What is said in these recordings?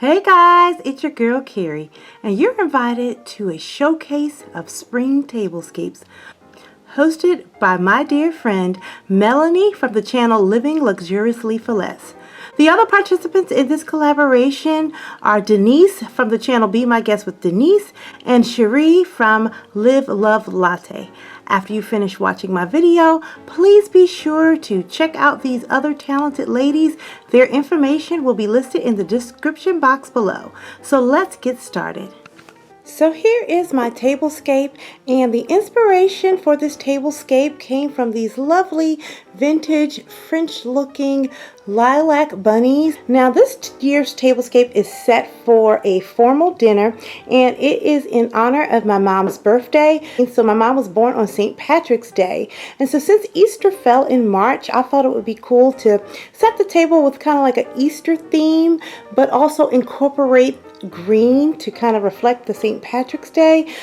Hey guys, it's your girl Carrie, and you're invited to a showcase of spring tablescapes hosted by my dear friend Melanie from the channel Living Luxuriously for Less. The other participants in this collaboration are Denise from the channel Be My Guest with Denise and Cherie from LiveLoveLatte. After you finish watching my video, please be sure to check out these other talented ladies. Their information will be listed in the description box below. So let's get started. So here is my tablescape, and the inspiration for this tablescape came from these lovely vintage French looking lilac bunnies. Now this year's tablescape is set for a formal dinner, and it is in honor of my mom's birthday. And so my mom was born on St. Patrick's Day, and so since Easter fell in March, I thought it would be cool to set the table with kind of like an Easter theme, but also incorporate green to kind of reflect the St. Patrick's Day.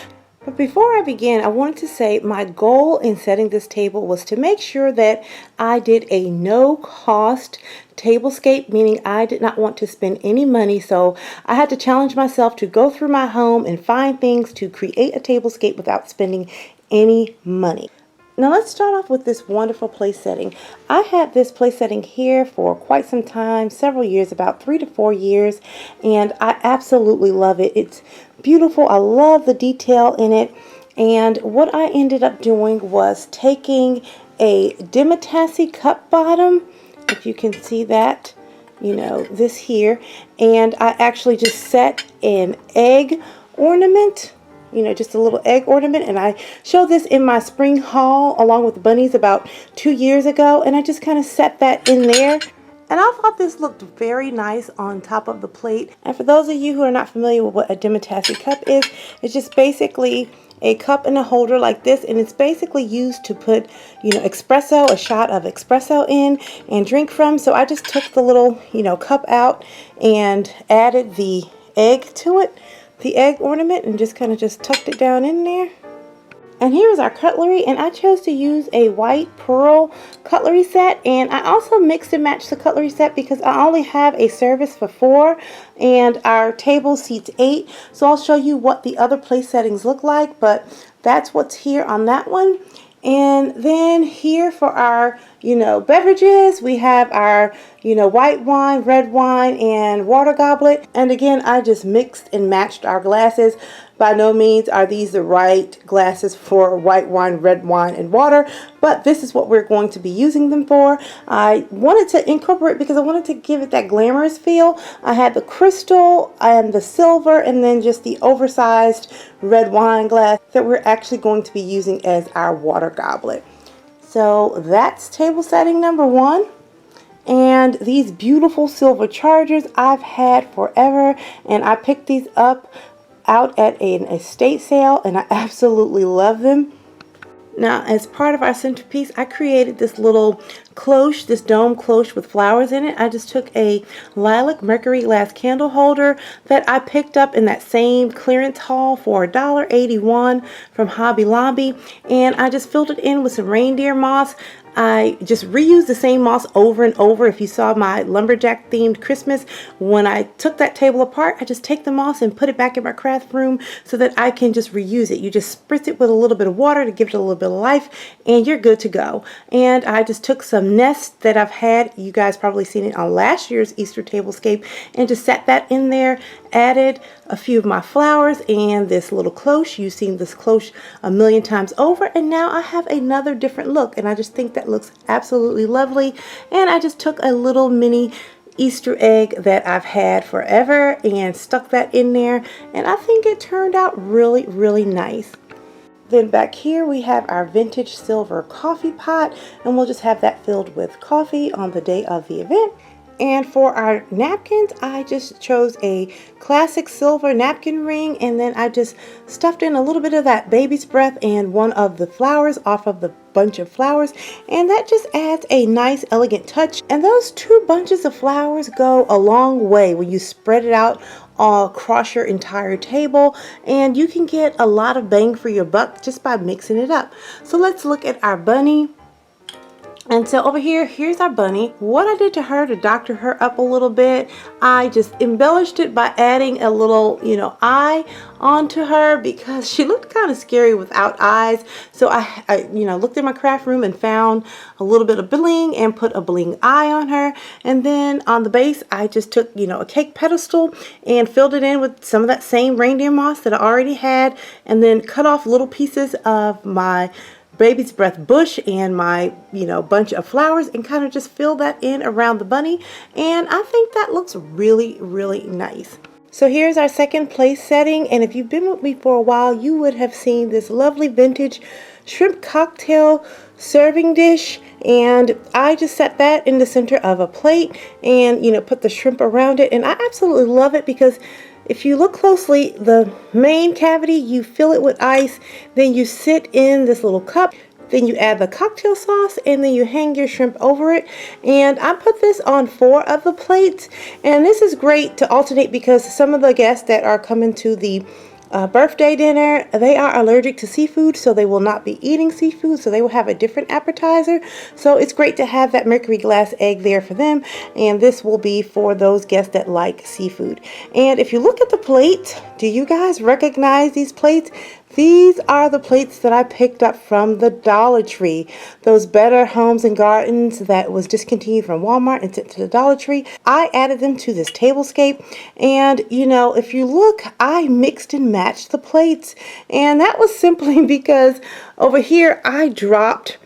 But before I begin, I wanted to say my goal in setting this table was to make sure that I did a no-cost tablescape, meaning I did not want to spend any money. So I had to challenge myself to go through my home and find things to create a tablescape without spending any money. Now let's start off with this wonderful place setting. I had this place setting here for quite some time, several years, about 3 to 4 years, and I absolutely love it. It's beautiful. I love the detail in it. And what I ended up doing was taking a Demitasse cup bottom, if you can see that, you know, this here, and I actually just set an egg ornament, you know, just a little egg ornament, and I showed this in my spring haul along with the bunnies about 2 years ago, and I just kind of set that in there. And I thought this looked very nice on top of the plate. And for those of you who are not familiar with what a Demitasse cup is, it's just basically a cup and a holder like this, and it's basically used to put, you know, espresso, a shot of espresso in and drink from. So I just took the little, you know, cup out and added the egg to it, the egg ornament, and just kind of just tucked it down in there. And here's our cutlery, and I chose to use a white pearl cutlery set, and I also mixed and matched the cutlery set because I only have a service for 4 and our table seats 8. So I'll show you what the other place settings look like, but that's what's here on that one. And then here for our, you know, beverages, we have our, you know, white wine, red wine, and water goblet. And again, I just mixed and matched our glasses. By no means are these the right glasses for white wine, red wine, and water, but this is what we're going to be using them for. I wanted to incorporate because I wanted to give it that glamorous feel. I had the crystal and the silver, and then just the oversized red wine glass that we're actually going to be using as our water goblet. So that's table setting number 1. And these beautiful silver chargers I've had forever, and I picked these up out at an estate sale, and I absolutely love them. Now, as part of our centerpiece, I created this little cloche, this dome cloche with flowers in it. I just took a lilac mercury glass candle holder that I picked up in that same clearance haul for $1.81 from Hobby Lobby, and I just filled it in with some reindeer moss. I just reused the same moss over and over. If you saw my lumberjack themed Christmas, when I took that table apart, I just take the moss and put it back in my craft room so that I can just reuse it. You just spritz it with a little bit of water to give it a little bit of life, and you're good to go. And I just took some nests that I've had, you guys probably seen it on last year's Easter tablescape, and just set that in there, added a few of my flowers and this little cloche. You've seen this cloche a million times over, and now I have another different look, and I just think that looks absolutely lovely. And I just took a little mini Easter egg that I've had forever and stuck that in there, and I think it turned out really, really nice. Then back here we have our vintage silver coffee pot, and we'll just have that filled with coffee on the day of the event. And for our napkins, I just chose a classic silver napkin ring, and then I just stuffed in a little bit of that baby's breath and one of the flowers off of the bunch of flowers, and that just adds a nice elegant touch. And those 2 bunches of flowers go a long way when you spread it out all across your entire table, and you can get a lot of bang for your buck just by mixing it up. So let's look at our bunny. And so over here, here's our bunny. What I did to her to doctor her up a little bit, I just embellished it by adding a little, eye onto her because she looked kind of scary without eyes. So I looked in my craft room and found a little bit of bling and put a bling eye on her. And then on the base, I just took, a cake pedestal and filled it in with some of that same reindeer moss that I already had, and then cut off little pieces of my baby's breath bush and my bunch of flowers and kind of just fill that in around the bunny, and I think that looks really nice. So here's our second place setting, and if you've been with me for a while, you would have seen this lovely vintage shrimp cocktail serving dish, and I just set that in the center of a plate and put the shrimp around it, and I absolutely love it because if you look closely, the main cavity, you fill it with ice, then you sit in this little cup, then you add the cocktail sauce, and then you hang your shrimp over it. And I put this on 4 of the plates, and this is great to alternate because some of the guests that are coming to the birthday dinner, they are allergic to seafood, so they will not be eating seafood, so they will have a different appetizer. So it's great to have that mercury glass egg there for them, and this will be for those guests that like seafood. And if you look at the plate, do you guys recognize these plates? These are the plates that I picked up from the Dollar Tree. Those Better Homes and Gardens that was discontinued from Walmart and sent to the Dollar Tree. I added them to this Tablescape, and if you look, I mixed and matched the plates, and that was simply because over here I dropped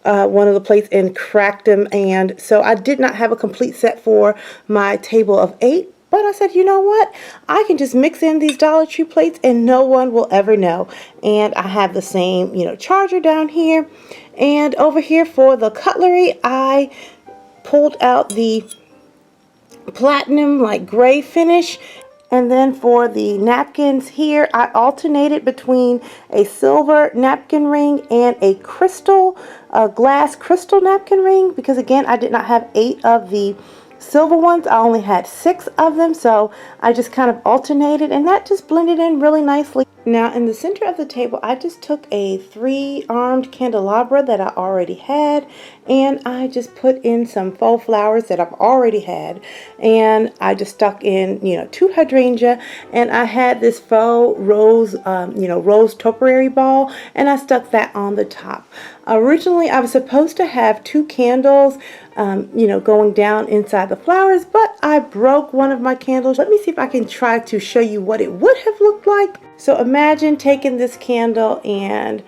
one of the plates and cracked them, and so I did not have a complete set for my table of 8. But I said, you know what? I can just mix in these Dollar Tree plates and no one will ever know. And I have the same, charger down here. And over here for the cutlery, I pulled out the platinum like gray finish. And then for the napkins here, I alternated between a silver napkin ring and a glass crystal napkin ring. Because again, I did not have 8 of the silver ones. I only had 6 of them, so I just kind of alternated, and that just blended in really nicely. Now in the center of the table, I just took a 3-armed candelabra that I already had, and I just put in some faux flowers that I've already had, and I just stuck in 2 hydrangea, and I had this faux rose rose topiary ball, and I stuck that on the top. Originally I was supposed to have 2 candles going down inside the flowers, but I broke one of my candles. Let me see if I can try to show you what it would have looked like. So imagine taking this candle and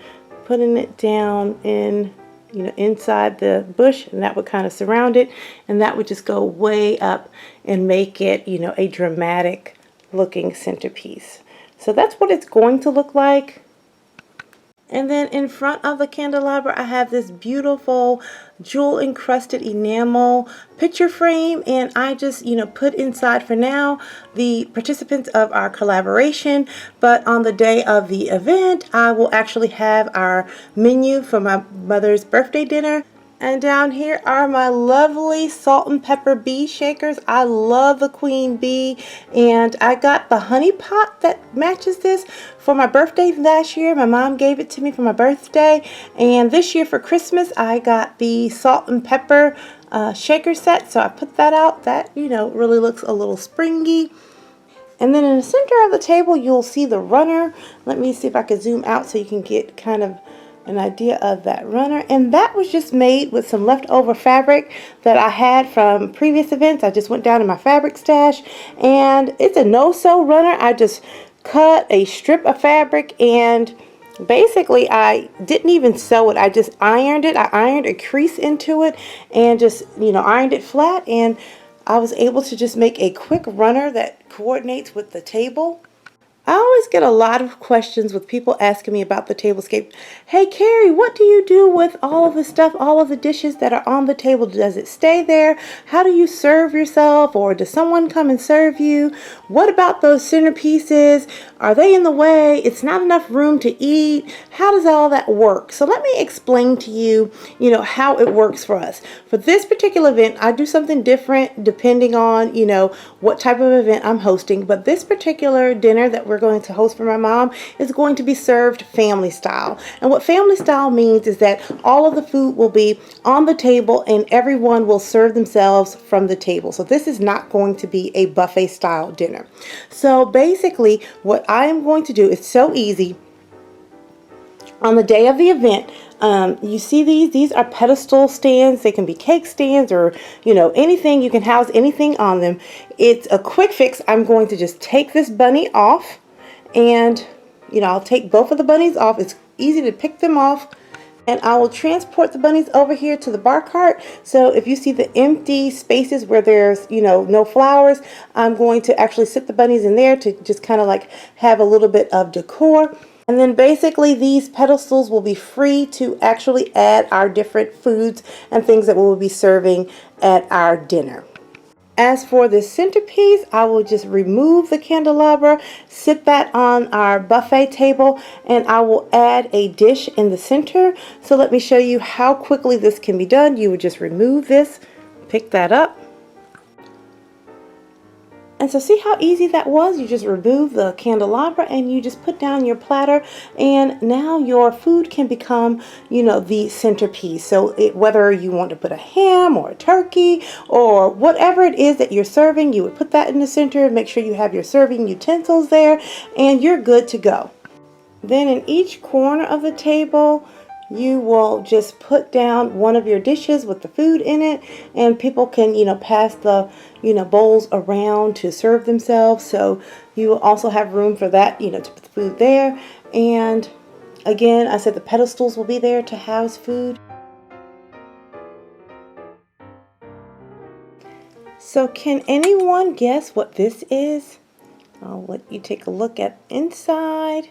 putting it down in inside the bush, and that would kind of surround it, and that would just go way up and make it a dramatic looking centerpiece. So that's what it's going to look like. And then in front of the candelabra, I have this beautiful jewel encrusted enamel picture frame, and I just put inside for now the participants of our collaboration, but on the day of the event I will actually have our menu for my mother's birthday dinner. And down here are my lovely salt and pepper bee shakers. I love the queen bee, and I got the honey pot that matches this for my birthday last year. My mom gave it to me for my birthday, and this year for Christmas I got the salt and pepper shaker set, so I put that out. That really looks a little springy. And then in the center of the table you'll see the runner. Let me see if I can zoom out so you can get kind of an idea of that runner, and that was just made with some leftover fabric that I had from previous events. I just went down in my fabric stash, and it's a no-sew runner. I just cut a strip of fabric, and basically I didn't even sew it. I just ironed it. I ironed a crease into it and just ironed it flat, and I was able to just make a quick runner that coordinates with the table. I always get a lot of questions with people asking me about the Tablescape. Hey Carrie, what do you do with all of the stuff, all of the dishes that are on the table? Does it stay there? How do you serve yourself, or does someone come and serve you? What about those centerpieces? Are they in the way? It's not enough room to eat. How does all that work? So let me explain to you, how it works for us. For this particular event, I do something different depending on, what type of event I'm hosting. But this particular dinner that we're we're going to host for my mom is going to be served family style. And what family style means is that all of the food will be on the table and everyone will serve themselves from the table. So this is not going to be a buffet style dinner. So basically what I am going to do is so easy. On the day of the event, you see these are pedestal stands. They can be cake stands or, you know, anything. You can house anything on them. It's a quick fix. I'm going to just take this bunny off and, you know, I'll take both of the bunnies off. It's easy to pick them off. And I will transport the bunnies over here to the bar cart. So if you see the empty spaces where there's, you know, no flowers, I'm going to actually sit the bunnies in there to just kind of like have a little bit of decor. And then basically these pedestals will be free to actually add our different foods and things that we'll be serving at our dinner. As for the centerpiece, I will just remove the candelabra, sit that on our buffet table, and I will add a dish in the center. So let me show you how quickly this can be done. You would just remove this, pick that up. And so see how easy that was? You just remove the candelabra and you just put down your platter, and now your food can become, you know, the centerpiece. So whether you want to put a ham or a turkey or whatever it is that you're serving, you would put that in the center, make sure you have your serving utensils there, and you're good to go. Then in each corner of the table, you will just put down one of your dishes with the food in it, and people can, you know, pass the, you know, bowls around to serve themselves. So you will also have room for that, you know, to put the food there. And again, I said the pedestals will be there to house food. So can anyone guess what this is? I'll let you take a look at inside.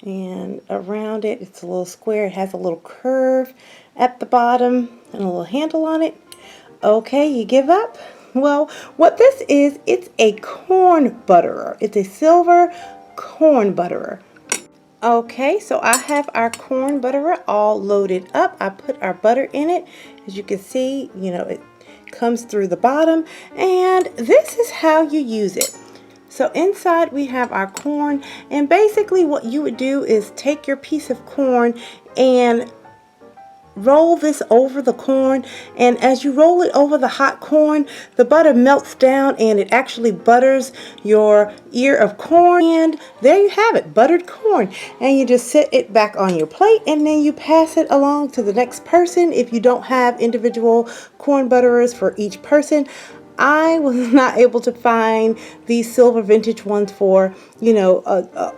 And around it, it's a little square. It has a little curve at the bottom and a little handle on it. Okay, you give up? Well, what this is, it's a corn butterer. It's a silver corn butterer. Okay, so I have our corn butterer all loaded up. I put our butter in it. As you can see, you know, it comes through the bottom. And this is how you use it. So inside we have our corn, and basically what you would do is take your piece of corn and roll this over the corn, and as you roll it over the hot corn, the butter melts down and it actually butters your ear of corn, and there you have it, buttered corn. And you just set it back on your plate, and then you pass it along to the next person if you don't have individual corn butterers for each person. I was not able to find these silver vintage ones for, you know,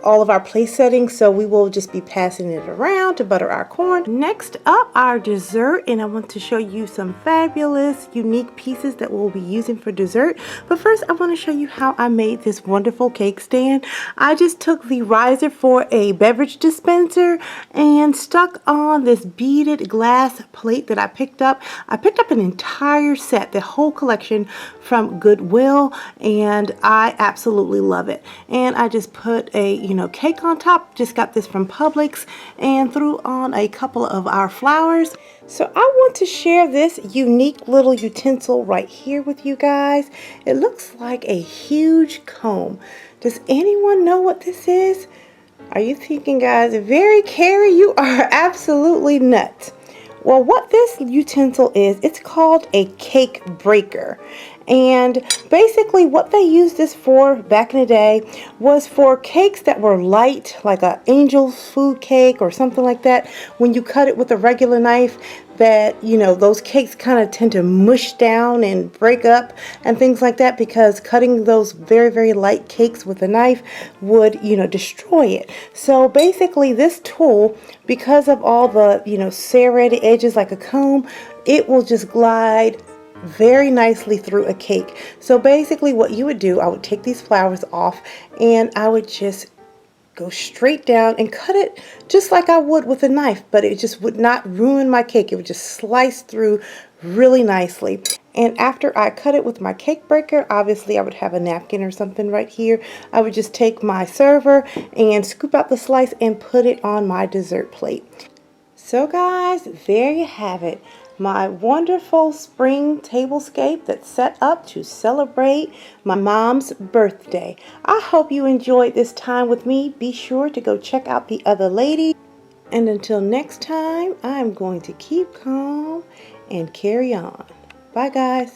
all of our place settings, so we will just be passing it around to butter our corn. Next up, our dessert, and I want to show you some fabulous, unique pieces that we'll be using for dessert. But first, I want to show you how I made this wonderful cake stand. I just took the riser for a beverage dispenser and stuck on this beaded glass plate that I picked up. I picked up an entire set, the whole collection from Goodwill, and I absolutely love it. And I just put a, you know, cake on top. Just got this from Publix and threw on a couple of our flowers. So I want to share this unique little utensil right here with you guys. It looks like a huge comb. Does anyone know what this is? Are you thinking, guys, very Carrie, you are absolutely nuts? Well, what this utensil is, it's called a cake breaker. And basically what they used this for back in the day was for cakes that were light, like an angel's food cake or something like that. When you cut it with a regular knife, that, you know, those cakes kind of tend to mush down and break up and things like that, because cutting those very, very light cakes with a knife would, you know, destroy it. So basically this tool, because of all the, you know, serrated edges like a comb, it will just glide very nicely through a cake. So basically what you would do, I would take these flowers off and I would just go straight down and cut it just like I would with a knife, but it just would not ruin my cake. It would just slice through really nicely. And after I cut it with my cake breaker, obviously I would have a napkin or something right here. I would just take my server and scoop out the slice and put it on my dessert plate. So guys, there you have it. my wonderful spring tablescape that's set up to celebrate my mom's birthday. I hope you enjoyed this time with me. Be sure to go check out the other ladies. And until next time, I'm going to keep calm and carry on. Bye, guys.